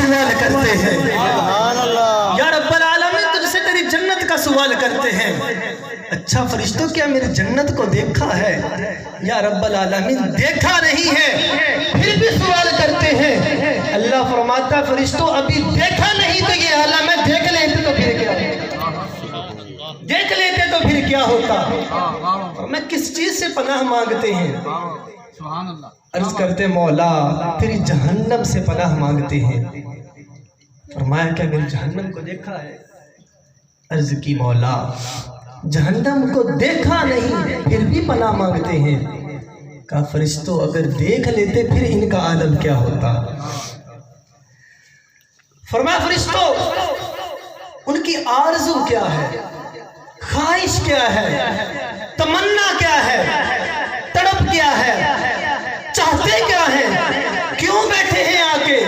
سوال کرتے ہیں، یا رب العالمین تجھ سے تیری جنت کا سوال کرتے ہیں۔ اچھا فرشتوں کیا میری جنت کو دیکھا ہے؟ یا رب العالمین دیکھا نہیں ہے، پھر بھی سوال کرتے ہیں۔ اللہ فرماتا فرشتوں ابھی دیکھا نہیں تو یہ اعلیٰ میں دیکھ لیتے تو پھر کیا ہوتا، دیکھ لیتے تو پھر کیا ہوتا۔ میں کس چیز سے پناہ مانگتے ہیں؟ عرض کرتے مولا تیری جہنم سے پناہ مانگتے ہیں۔ فرمایا کیا میری جہنم کو دیکھا ہے؟ عرض کی مولا جہنم کو دیکھا نہیں پھر بھی پناہ مانگتے ہیں۔ کہا فرشتوں اگر دیکھ لیتے پھر ان کا عالم کیا ہوتا؟ فرمایا فرشتوں ان کی آرزو کیا ہے، خواہش کیا ہے، تمنا کیا ہے، تڑپ کیا ہے، چاہتے کیا ہیں، کیوں بیٹھے ہیں آ کے؟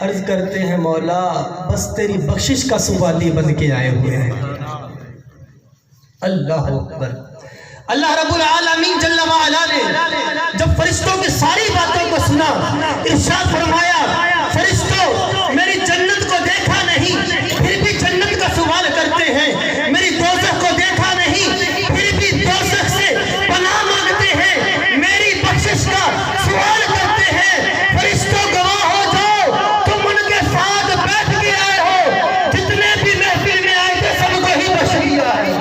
عرض کرتے ہیں مولا بس تیری بخشش کا سوالی بن کے آئے ہوئے ہیں۔ اللہ اکبر۔ اللہ رب العالمین جل وعلا نے جب فرشتوں کی ساری باتوں کو سنا، ارشاد فرمایا فرشتوں میری جنت کو دیکھا نہیں پھر بھی جنت کا سوال کرتے ہیں، میری دوزخ کو دیکھا نہیں پھر بھی دوزخ سے پناہ مانگتے ہیں، میری بخشش کا سوال کرتے ہیں۔ فرشتوں گواہ ہو جاؤ تم ان کے ساتھ بیٹھ کے آئے ہو، جتنے بھی محفل میں آئے تھے سب کو ہی بخش دیا ہے۔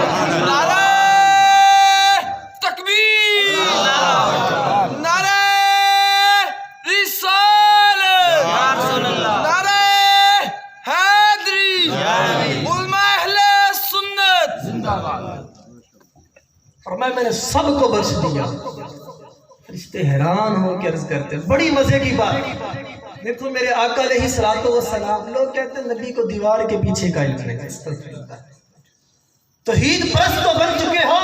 فرمایا میں نے سب کو بخش دیا۔ فرشتے حیران ہو کے عرض کرتے ہیں بڑی مزے کی بات، دیکھو میرے آقا علیہ الصلوۃ والسلام، لوگ کہتے ہیں نبی کو دیوار کے پیچھے کا علم نہیں، توحید پرست تو بن چکے ہو،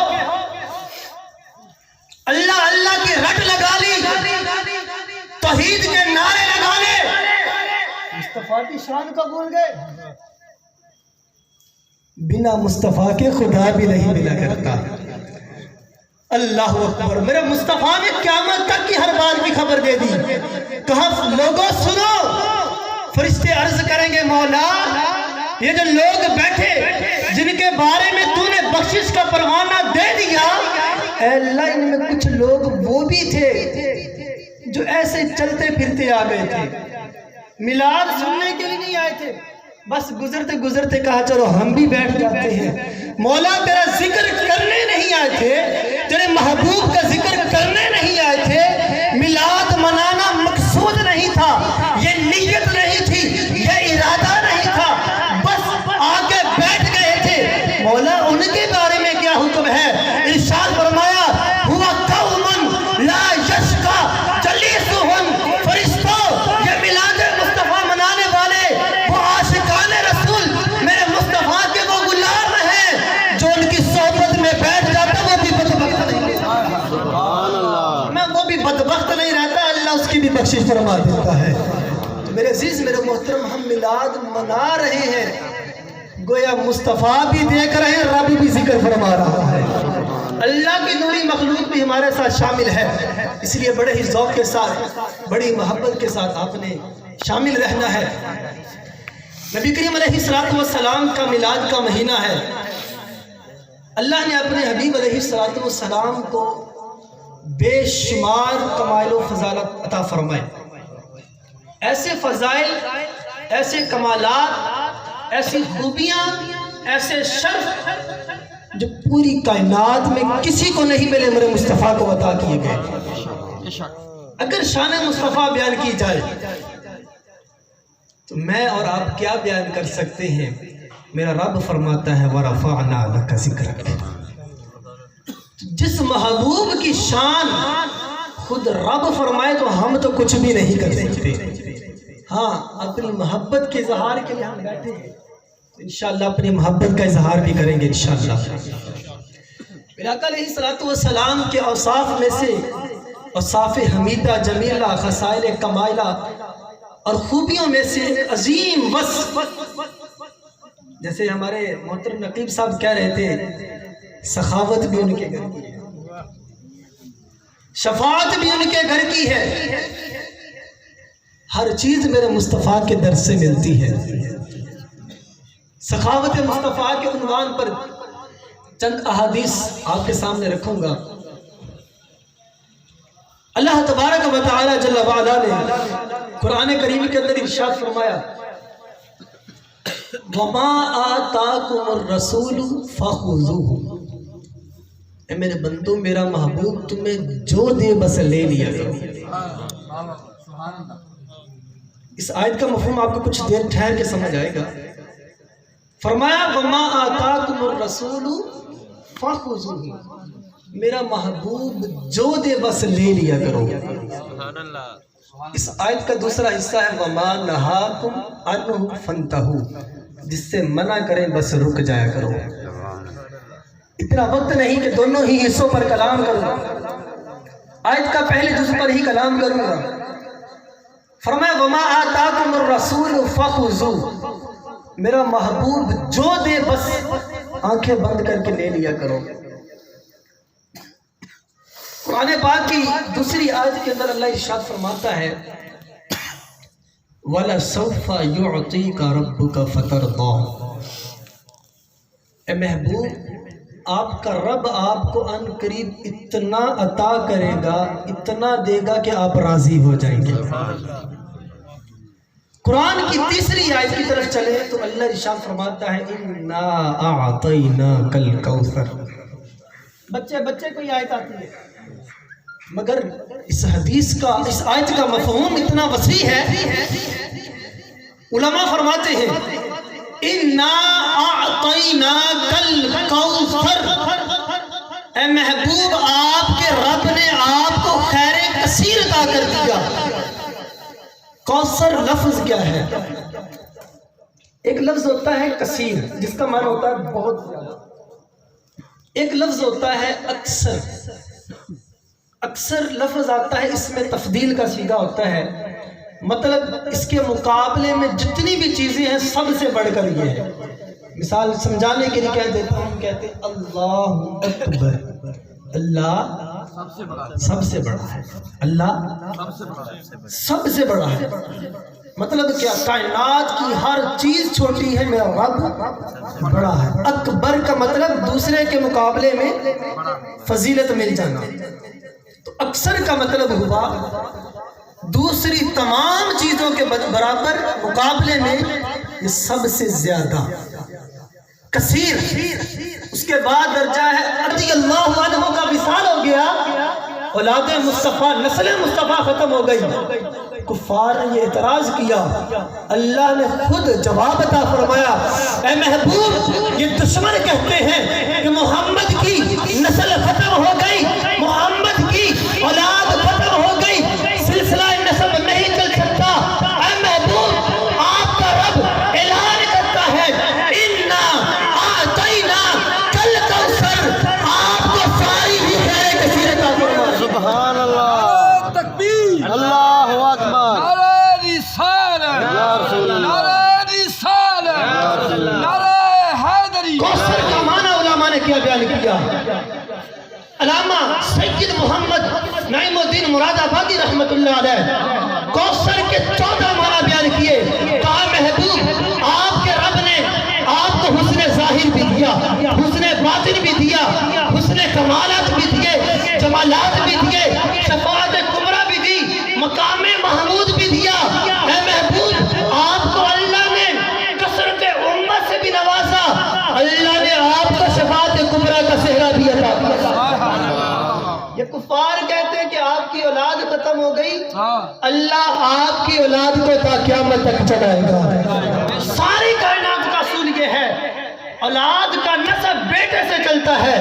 اللہ اللہ کی رٹ لگا لی، توحید کے نعرے لگا لے، مصطفیٰ کی شان کو بھول گئے۔ بنا مصطفیٰ کے خدا بھی نہیں ملا کرتا۔ اللہ اکبر۔ میرے مصطفیٰ نے قیامت تک کی ہر بات کی خبر دے دی۔ کہا لوگوں سنو، فرشتے عرض کریں گے مولا یہ جو لوگ بیٹھے جن کے بارے میں تو نے بخشش کا پروانہ دے دیا، اے اللہ ان میں کچھ لوگ وہ بھی تھے جو ایسے چلتے پھرتے آ گئے تھے، میلاد سننے کے لیے نہیں آئے تھے، بس گزرتے گزرتے کہا چلو ہم بھی بیٹھ جاتے ہیں۔ مولا تیرا ذکر کرنے نہیں آئے تھے، تیرے محبوب کا ذکر کرنے نہیں آئے تھے، میلاد منانا مقصود نہیں تھا، یہ نیت نہیں تھی، یہ ارادہ نہیں تھا، بس آگے بیٹھ گئے تھے۔ مولا ان کے بارے میں کیا حکم ہے؟ ارشاد فرمایا ہوا قوم لا یشقا جلیسہم، فرشتوں یہ میلاد مصطفیٰ منانے والے وہ عاشقان رسول میرے مصطفیٰ کے وہ غلام ہیں جو ان کی صحبت میں بیٹھ جاتا وہ بھی بدبخت نہیں رہتا، میں وہ بھی بدبخت نہیں رہتا، اللہ اس کی بھی بخشش فرما دیتا ہے۔ تو میرے عزیز میرے محترم ہم میلاد منا رہے ہیں، گویا مصطفیٰ بھی دیکھ رہے ہیں، رب بھی ذکر فرما رہا ہے، اللہ کی نوری مخلوق بھی ہمارے ساتھ شامل ہے، اس لیے بڑے ہی ذوق کے ساتھ بڑی محبت کے ساتھ آپ نے شامل رہنا ہے۔ نبی کریم علیہ السلام کا میلاد کا مہینہ ہے، اللہ نے اپنے حبیب علیہ السلام کو بے شمار کمال و فضالت عطا فرمائے، ایسے فضائل، ایسے کمالات، ایسی خوبیاں، ایسے شرف جو پوری کائنات میں کسی کو نہیں ملے، میرے مصطفیٰ کو عطا کیے گئے۔ اگر شان مصطفیٰ بیان کی جائے تو میں اور آپ کیا بیان کر سکتے ہیں؟ میرا رب فرماتا ہے وَرَفَعْنَا لَكَ ذِكْرَكَ، جس محبوب کی شان خود رب فرمائے تو ہم تو کچھ بھی نہیں کر سکتے۔ ہاں اپنی محبت کے اظہار کے لیے ہم بیٹھے ہیں، انشاءاللہ اپنی محبت کا اظہار بھی کریں گے انشاءاللہ۔ میرے آقا علیہ السلام کے اوصاف میں سے اوصاف حمیدہ جمیلہ خصائل کمائلہ اور خوبیوں میں سے عظیم وصف، جیسے ہمارے محترم نقیب صاحب کہہ رہے تھے سخاوت بھی ان کے گھر کی ہے، شفاعت بھی ان کے گھر کی ہے، ہر چیز میرے مصطفیٰ کے در سے ملتی ہے۔ سخاوت مصطفیٰ کے عنوان پر چند احادیث آپ کے سامنے رکھوں گا۔ اللہ تبارک و تعالی جل وعلا نے قرآن کریم کے اندر ارشاد فرمایا وَمَا آتَاكُمُ الرَّسُولُ فَخُذُوهُ، اے میرے بندو میرا محبوب تمہیں جو دے بس لے لیا کرو۔ اس آیت کا مفہوم آپ کو کچھ دیر ٹھہر کے سمجھ آئے گا۔ فرمایا وَمَا آتَاكُمُ الرَّسُولُ فَخُذُوهُ، میرا محبوب جو دے بس لے لیا کرو۔ اس آیت کا دوسرا حصہ ہے وَمَا نَهَاكُمْ عَنْهُ فَانْتَهُوا، جس سے منع کریں بس رک جایا کرو۔ اتنا وقت نہیں کہ دونوں ہی حصوں پر کلام کروں، آیت کا پہلے جز پر ہی کلام کروں گا۔ فرمایا وَمَا آتَاكُمُ الرَّسُولُ فَخُذُوهُ، میرا محبوب جو دے بس آنکھیں بند کر کے لے لیا کرو۔ قرآن پاک کی دوسری آیت کے اندر اللہ ارشاد فرماتا ہے وَلَسَوْفَ يُعْطِيكَ رَبُّكَ فَتَرْضَىٰ، اے محبوب آپ کا رب آپ کو ان قریب اتنا عطا کرے گا، اتنا دے گا کہ آپ راضی ہو جائیں گے۔ قرآن کی تیسری آیت کی طرف چلے تو اللہ ارشاد فرماتا ہے اِنَّا أَعْطَيْنَاكَ الْكَوْثَرَ۔ بچے کوئی آیت آتی ہے، مگر اس حدیث کا، اس آیت کا مفہوم اتنا وسیع ہے، علماء فرماتے ہیں اِنَّا أَعْطَيْنَاكَ الْكَوْثَرَ، اے محبوب آپ کے رب نے آپ کو خیر کثیر عطا کر دیا۔ کوثر لفظ کیا ہے؟ ایک لفظ ہوتا ہے کثیر جس کا معنی ہوتا ہے بہت زیادہ، ایک لفظ ہوتا ہے اکثر۔ اکثر لفظ آتا ہے اس میں تفضیل کا صیغہ ہوتا ہے، مطلب اس کے مقابلے میں جتنی بھی چیزیں ہیں سب سے بڑھ کر یہ ہے۔ مثال سمجھانے کے لیے کہہ دیتا ہوں، کہتے ہیں اللہ اکبر، اللہ سب سے بڑا ہے، اللہ سب سے بڑا ہے۔ مطلب کیا؟ کائنات کی ہر چیز چھوٹی ہے، میرا رب بڑا ہے۔ اکبر کا مطلب دوسرے کے مقابلے میں فضیلت مل جانا، تو اکثر کا مطلب ہوا دوسری تمام چیزوں کے برابر مقابلے میں یہ سب سے زیادہ کثیر۔ اس کے بعد درجہ ہے رضی اللہ عنہ کا وصال ہو گیا، اولاد مصطفیٰ، نسل مصطفیٰ ختم ہو گئی۔ کفار نے یہ اعتراض کیا، اللہ نے خود جواب عطا فرمایا اے محبوب یہ دشمن کہتے ہیں کہ محمد کی نسل ختم ہو گئی، محمد کی اولاد ختم ہو گئی، سلسلہ نسب نہیں چل سکتا۔ اے محبوب آپ کا رب اعلان کرتا ہے اِنَّا أَعْطَيْنَاكَ الْكَوْثَرَ، آپ کو ساری ہی خیر کثیر عطا فرمایا۔ سبحان اللہ، تکبیر، اللہ اکبر، نعرہ رسالت، نعرہ رسالت، نعرہ حیدری۔ کوثر کا معنی علماء نے کیا بیان کیا؟ علامہ سید محمد نعیم الدین مراد آبادی رحمت اللہ علیہ کوثر کے 14 معنی بیان کیے۔ کہا محبوب آپ کے رب نے آپ کو حسن ظاہر بھی دیا، حسن باطن بھی دیا، حسن کمالات بھی دیے، جمالات بھی دیے، شفاعت کبریٰ بھی دی، مقام محمود بھی دیا۔ اے محبوب آپ کو اللہ نے کثرت امت سے بھی نوازا، اللہ نے آپ کو شفاعت کبریٰ کا صحرا بھی عطا کیا۔ یہ کفار کہتے ہیں کہ آپ کی اولاد ختم ہو گئی، اللہ آپ کی اولاد کو تا قیامت تک چڑھائے گا۔ ساری کائنات کا اصول یہ ہے اولاد کا نسب بیٹے سے چلتا ہے،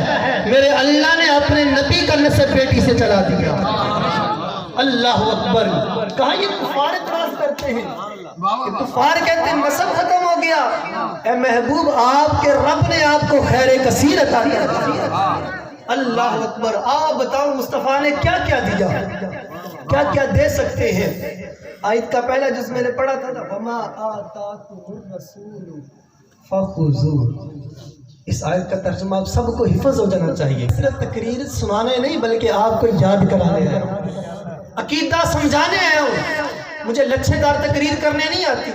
میرے اللہ نے اپنے نبی کا نسب بیٹی سے چلا دیا۔ اللہ اکبر۔ کہا یہ کفار اعتراض کرتے ہیں، کفار کہتے ہیں نسب ختم ہو گیا، اے محبوب آپ کے رب نے آپ کو خیر کثیر عطا کیا۔ اللہ اکبر۔ آپ بتاؤ مصطفیٰ نے کیا کیا دیا، کیا کیا دے سکتے ہیں؟ آیت کا پہلا جز میں نے پڑھا تھا نا وَمَا آتَاكُمُ الرَّسُولُ فَخُذُوهُ۔ اس آیت کا ترجمہ آپ سب کو حفظ ہو جانا چاہیے، صرف تقریر سنانے نہیں بلکہ آپ کو یاد کرانے ہیں، عقیدہ سمجھانے ہیں۔ مجھے لچھے دار تقریر کرنے نہیں آتی،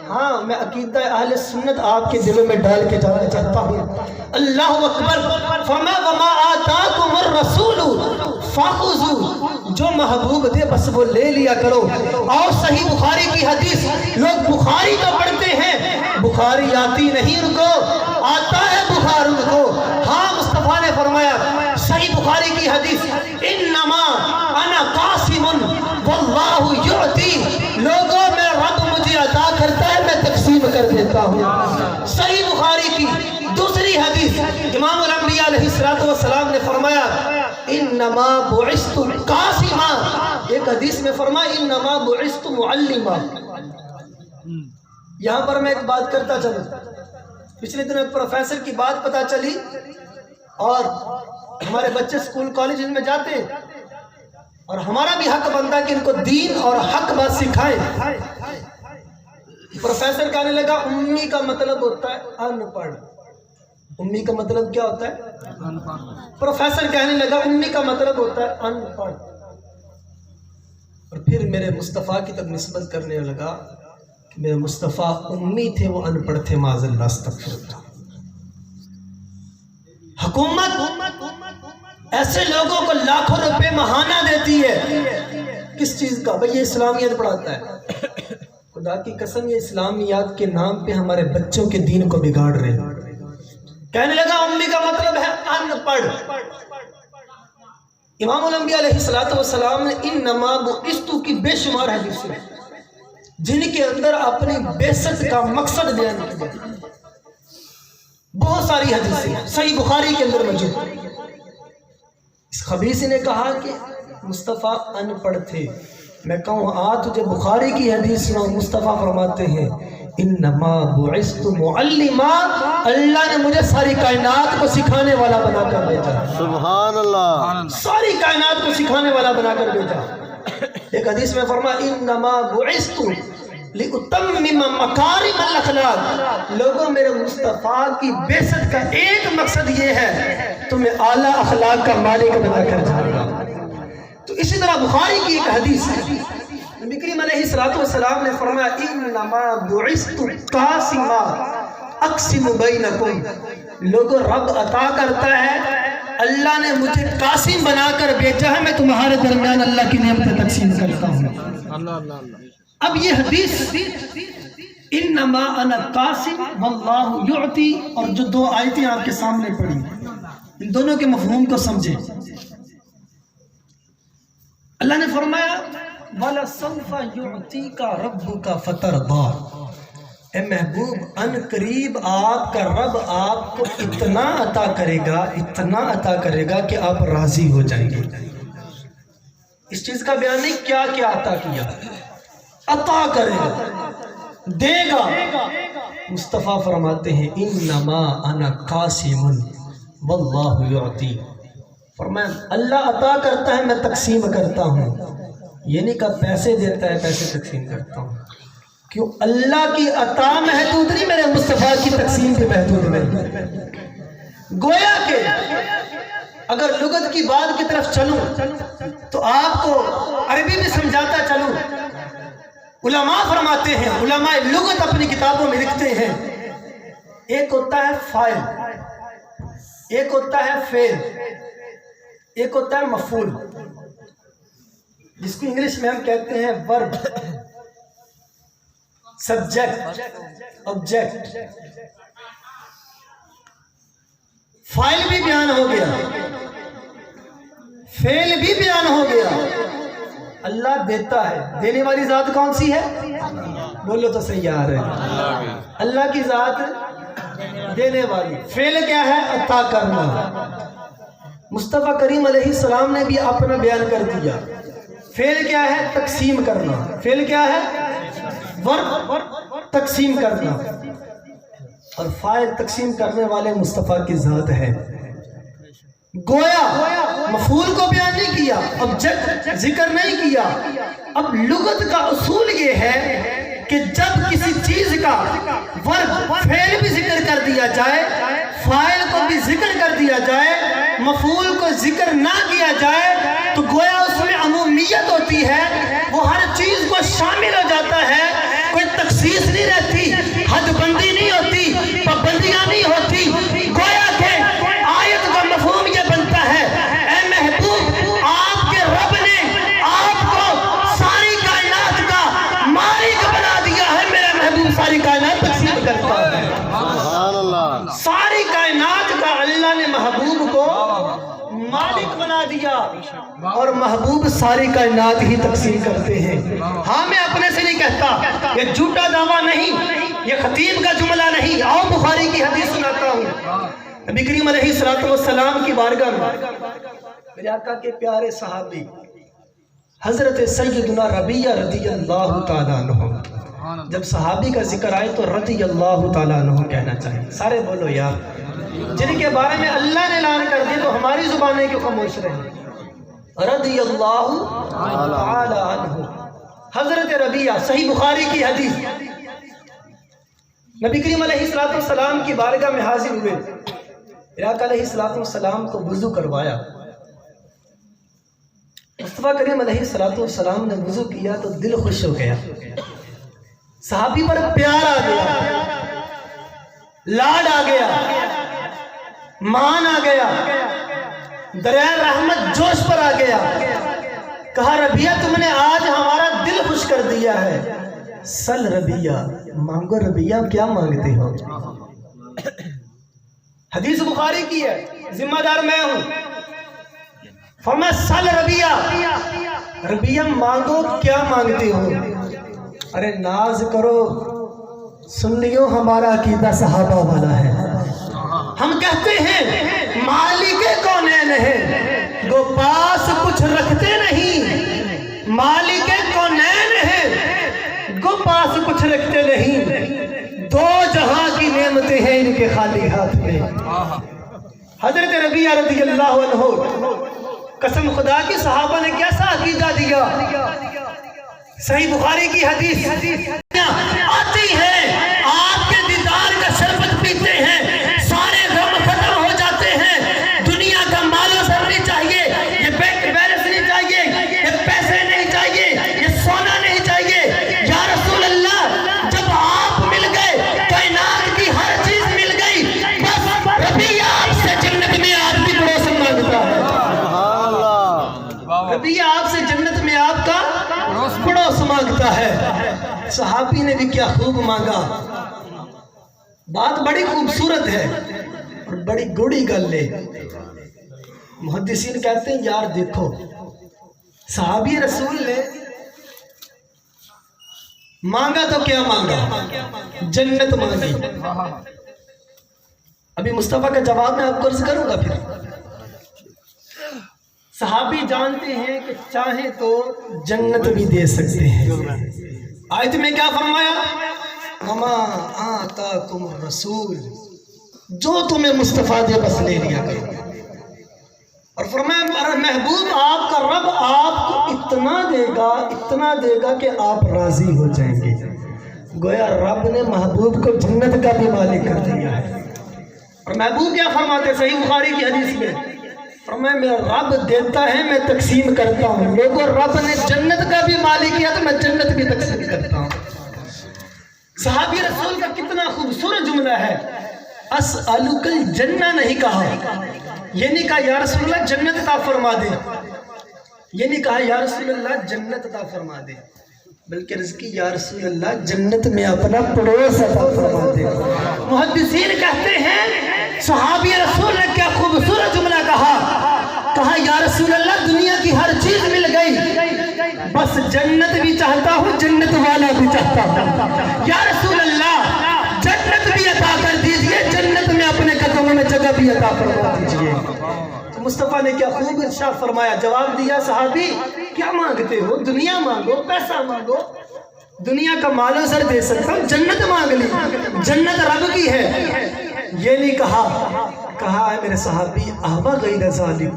ہاں میں عقیدہ اہل سنت آپ کے دلوں میں ڈال کے جانا چاہتا ہوں۔ اللہ اکبر۔ فما وما آتاکم الرسول فخذوا، جو محبوب دے بس وہ لے لیا کرو۔ اور صحیح بخاری کی حدیث، لوگ بخاری تو پڑھتے ہیں، بخاری آتی نہیں ان کو، آتا ہے بخار ان کو۔ ہاں مصطفیٰ نے فرمایا صحیح بخاری کی حدیث، انما انا قاسم واللہ یعطی، لوگوں میں رب مجھے عطا کرتا ہے، میں تقسیم کر دیتا ہوں۔ صحیح بخاری کی دوسری حدیث، امام الانبیاء علیہ السلام نے فرمایا انما بعثت قاسما، ایک حدیث میں فرمایا انما بعثت معلما۔ یہاں پر میں ایک بات کرتا چلوں، پچھلے دنوں ایک پروفیسر کی بات پتا چلی، اور ہمارے بچے سکول کالج میں جاتے ہیں، اور ہمارا بھی حق بنتا ہے کہ ان کو دین اور حق بات سکھائیں۔ پروفیسر کہنے لگا امی کا مطلب ہوتا ہے ان پڑھ۔ امی کا مطلب کیا ہوتا ہے؟ پروفیسر کہنے لگا امی کا مطلب ہوتا ہے ان پڑھ، اور پھر میرے مصطفیٰ کی طرف نسبت کرنے لگا کہ میرے مصطفیٰ امی تھے، وہ ان پڑھ تھے، معاذ اللہ استغفر اللہ۔ حکومت ایسے لوگوں کو لاکھوں روپے ماہانہ دیتی ہے، کس چیز کا؟ بھئی یہ اسلامیت پڑھاتا ہے۔ خدا کی قسم یہ اسلامیات کے نام پہ ہمارے بچوں کے دین کو بگاڑ رہے ہیں۔ کہنے لگا امی کا مطلب ہے ان پڑھ۔ امام الانبیاء علیہ السلام نے انما بعثت کی بے شمار حدیثیں جن کے اندر اپنی بعثت کا مقصد بیان کیا، بہت ساری حدیثیں صحیح بخاری کے اندر موجود۔ اس خبیث نے کہا کہ مصطفیٰ ان پڑھ تھے، میں کہوں تجھے بخاری کی حدیث سناؤ، مصطفیٰ فرماتے ہیں انما بعثت معلما، اللہ نے مجھے ساری کائنات کو سکھانے والا بنا کر بھیجا۔ سبحان اللہ۔ ساری کائنات کو سکھانے والا بنا کر بھیجا۔ ایک حدیث میں فرمایا انما بعثت لأتمم مکارم الاخلاق، لوگوں میرے مصطفیٰ کی بعثت کا ایک مقصد یہ ہے تمہیں اعلیٰ اخلاق کا مالک بنا کر جائے گا۔ تو اسی طرح بخاری کی ایک حدیث ہے، نبی کریم علیہ السلام نے فرمایا انما بعثت قاسما اقسم بینکم، لوگوں رب عطا کرتا ہے، اللہ نے مجھے قاسم بنا کر بھیجا ہے، میں تمہارے درمیان اللہ کی نعمتیں تقسیم کرتا ہوں۔ اب یہ حدیث انما انا قاسم واللہ یعطی، اور جو دو آیتیں آپ کے سامنے پڑھی، ان دونوں کے مفہوم کو سمجھیں۔ اللہ نے فرمایا وَلَسَوْفَ يُعْتِيكَ رَبُّكَ فَتَرْضَىٰ، اے محبوب ان قریب آپ کا رب آپ کو اتنا عطا کرے گا، اتنا عطا کرے گا کہ آپ راضی ہو جائیں گے۔ اس چیز کا بیان نہیں کیا کیا عطا کیا، عطا کرے گا، دے گا۔ مصطفیٰ فرماتے ہیں انما انا قاسم واللہ یعطی، فرمایا اللہ عطا کرتا ہے، میں تقسیم کرتا ہوں۔ یہ نہیں کہا پیسے دیتا ہے پیسے تقسیم کرتا ہوں، کیوں؟ اللہ کی عطا محدود نہیں، میرے مصطفیٰ کی تقسیم بھی محدود نہیں۔ گویا کہ اگر لغت کی بات کی طرف چلوں تو آپ کو عربی میں سمجھاتا چلوں، علماء فرماتے ہیں، علماء لغت اپنی کتابوں میں لکھتے ہیں، ایک ہوتا ہے فاعل، ایک ہوتا ہے فعل، ایک ہوتا ہے مفعول، جس کو انگلش میں ہم کہتے ہیں ورب، سبجیکٹ، آبجیکٹ۔ فاعل بھی بیان ہو گیا، فعل بھی بیان ہو گیا۔ اللہ دیتا ہے، دینے والی ذات کون سی ہے؟ بولو تو صحیح آ رہے ہیں، اللہ کی ذات دینے والی۔ فعل کیا ہے؟ عطا کرنا۔ مصطفیٰ کریم علیہ السلام نے بھی اپنا بیان کر دیا۔ فعل کیا ہے؟ تقسیم کرنا۔ فعل کیا ہے؟ ورب، تقسیم کرنا، اور فاعل تقسیم کرنے والے مصطفیٰ کی ذات ہے۔ گویا مفعول کو بیان نہیں کیا، آبجیکٹ ذکر نہیں کیا۔ اب لغت کا اصول یہ ہے کہ جب کسی چیز کا ورب فعل بھی ذکر کر دیا جائے، فاعل کو بھی ذکر کر دیا جائے، مفعول کو ذکر نہ کیا جائے، تو گویا اس میں عموم عامیت ہوتی ہے وہ ہر چیز کو شامل ہو جاتا ہے، کوئی تخصیص نہیں رہتی، حد بندی نہیں ہوتی، پابندیاں نہیں ہوتی، گویا کہ آیت کا مفہوم یہ بنتا ہے اے محبوب آپ کے رب نے آپ کو ساری کائنات کا مالک بنا دیا ہے، میرا محبوب ساری کائنات تقسیم کرتا ہے، سبحان اللہ، ساری کائنات کا اللہ نے محبوب کو مالک بنا دیا اور محبوب ساری کائنات ہی تقسیم کرتے ہیں۔ ہاں میں اپنے سے نہیں کہتا، یہ جھوٹا دعویٰ نہیں، یہ خطیب کا جملہ نہیں، آؤ بخاری کی حدیث سناتا ہوں۔ نبی کریم علیہ السلام کی بارگاہ میں میرے آقا کے پیارے صحابی حضرت سیدنا ربیہ رضی اللہ تعالیٰ عنہ، جب صحابی کا ذکر آئے تو رضی اللہ تعالیٰ عنہ کہنا چاہیے، سارے بولو یار، جن کے بارے میں اللہ نے اعلان کر دیا تو ہماری زبانیں کیوں خاموش رہے؟ رضی اللہ تعالیٰ عنہ، حضرت ربیہ، صحیح بخاری کی حدیث، نبی کریم علیہ السلام کی بارگاہ میں حاضر ہوئے، آقا علیہ السلام کو وضو کروایا، مصطفیٰ کریم علیہ السلام نے وضو کیا تو دل خوش ہو گیا، صحابی پر پیار آ گیا، لاڈ آ گیا، مان آ گیا، دریائے رحمت جوش پر آ گیا، کہا ربیہ تم نے آج ہمارا دل خوش کر دیا ہے، سل ربیہ، مانگو ربیہ، کیا مانگتے ہو؟ حدیث بخاری کی ہے، ذمہ دار میں ہوں، فرمایا سل ربیہ، ربیہ مانگو، کیا مانگتے ہو؟ ارے ناز کرو، سن لیو ہمارا عقیدہ صحابہ والا ہے، ہم کہتے ہیں مالک کونین ہے، گو پاس کچھ رکھتے نہیں، مالک کونین ہے، گو پاس کچھ رکھتے نہیں، دو جہاں کی نعمتیں ہیں ان کے خالی ہاتھ میں۔ حضرت ربیہ رضی اللہ عنہ، قسم خدا کی صحابہ نے کیسا عقیدہ دیا، صحیح بخاری کی حدیث آتی ہے، آپ کے دیدار کا شربت پیتے ہیں، سارے غم ختم ہو جاتے ہیں، دنیا کا مال و زر نہیں چاہیے، یہ بینک بیلنس نہیں چاہیے، یہ پیسے نہیں چاہیے، یہ سونا نہیں چاہیے، یا رسول اللہ جب آپ مل گئے کائنات کی ہر چیز مل گئی، بس ربیہ آپ سے جنت میں آپ کی پڑوس مانگتا ہے، سبحان اللہ، ربیہ آپ سے جنت میں آپ کا پڑوس مانگتا ہے۔ صحابی نے بھی کیا خوب مانگا، بات بڑی خوبصورت ہے اور بڑی گوڑی گل ہے۔ محدثین کہتے ہیں یار دیکھو، صحابی رسول نے مانگا تو کیا مانگا؟ جنت مانگی۔ ابھی مصطفیٰ کا جواب میں آپ کو عرض کروں گا۔ پھر صحابی جانتے ہیں کہ چاہیں تو جنت بھی دے سکتے ہیں۔ آیت میں کیا فرمایا؟ وَمَا آتَاكُمُ الرَّسُولُ، جو تمہیں مصطفیٰ دے بس لے لیا کرو، اور فرمایا محبوب آپ کا رب آپ کو اتنا دے گا کہ آپ راضی ہو جائیں گے۔ گویا رب نے محبوب کو جنت کا بھی مالک کر دیا ہے۔ اور محبوب کیا فرماتے صحیح بخاری کی حدیث میں؟ فرمایا میرا رب دیتا ہے میں تقسیم کرتا ہوں، لوگوں رب نے جنت کا بھی مالک کیا تو میں جنت بھی تقسیم کرتا ہوں۔ صحابی رسول کا کتنا خوبصورت جملہ ہے، اسألک الجنہ نہیں کہا، یہ نہیں کہا یا رسول اللہ جنت عطا فرما دے، یہ نہیں کہا یا رسول اللہ جنت عطا فرما دے، بلکہ رزقی یا رسول اللہ جنت میں اپنا پڑوس عطا فرما دے۔ محدثین کہتے ہیں صحابی رسول نے کیا خوبصورت جملہ کہا یا رسول اللہ دنیا کی ہر چیز مل گئی، بس جنت بھی چاہتا ہوں، جنت والا بھی چاہتا ہوں، یا رسول اللہ جنت بھی عطا کر دیجئے، جنت میں اپنے قدموں میں جگہ بھی عطا فرما دیجئے۔ تو مصطفیٰ نے کیا خوب ارشاد فرمایا، جواب دیا صحابی کیا مانگتے ہو؟ دنیا مانگو، پیسہ مانگو، دنیا کا مال و زر دے سکتا ہوں، جنت مانگ لی، جنت رب کی ہے۔ یہ نہیں کہا ہے میرے صحابی احبا غیر ذالک،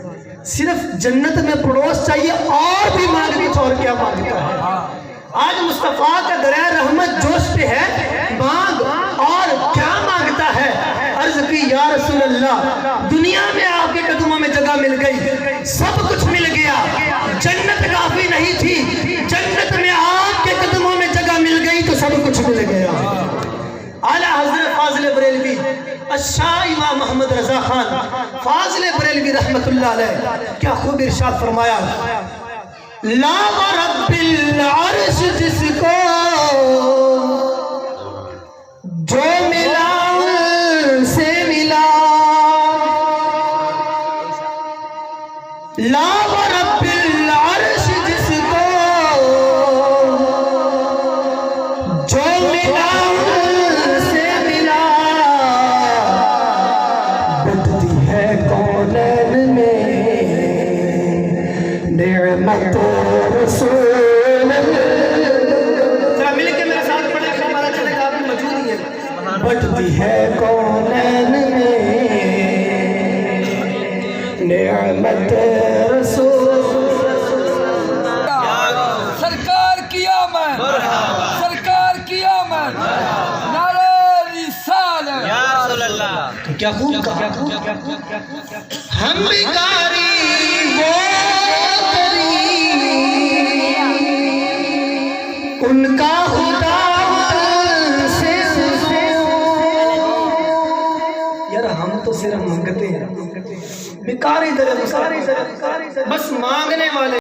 صرف جنت میں پڑوس چاہیے، اور بھی مانگنی اور کیا مانگتا ہے؟ آج مصطفیٰ کا دریائے رحمت جوش پہ ہے، مانگ اور کیا مانگتا ہے؟ عرض کی یا رسول اللہ دنیا میں آپ کے قدموں میں جگہ مل گئی، سب کچھ مل گیا، جنت کافی نہیں گیا. اعلیٰ حضرت فاضل بریلوی الشاہ امام محمد رضا خان فاضل بریلوی رحمت اللہ علیہ کیا خوب ارشاد فرمایا. لا رب العرش جس کو جو ملا ان سے ملا. لا رب العرش جس کو جو ملا ان سے ملا. بدتی ہے کونین میں نعمت رسول. ذرا مل کے میرے ساتھ پڑھیں کہ ہمارا چلے گا. آپ موجود ہی ہے. بٹتی ہے کونین میں نعمت رسول. سرکار کی آمد سرکار کی آمد نعرہ رسالت. کیا خوب کہا. ہم بیکاری وہ کری ان کا خدا سے یار ہم تو صرف منگتے ہیں. بیکاری بس مانگنے والے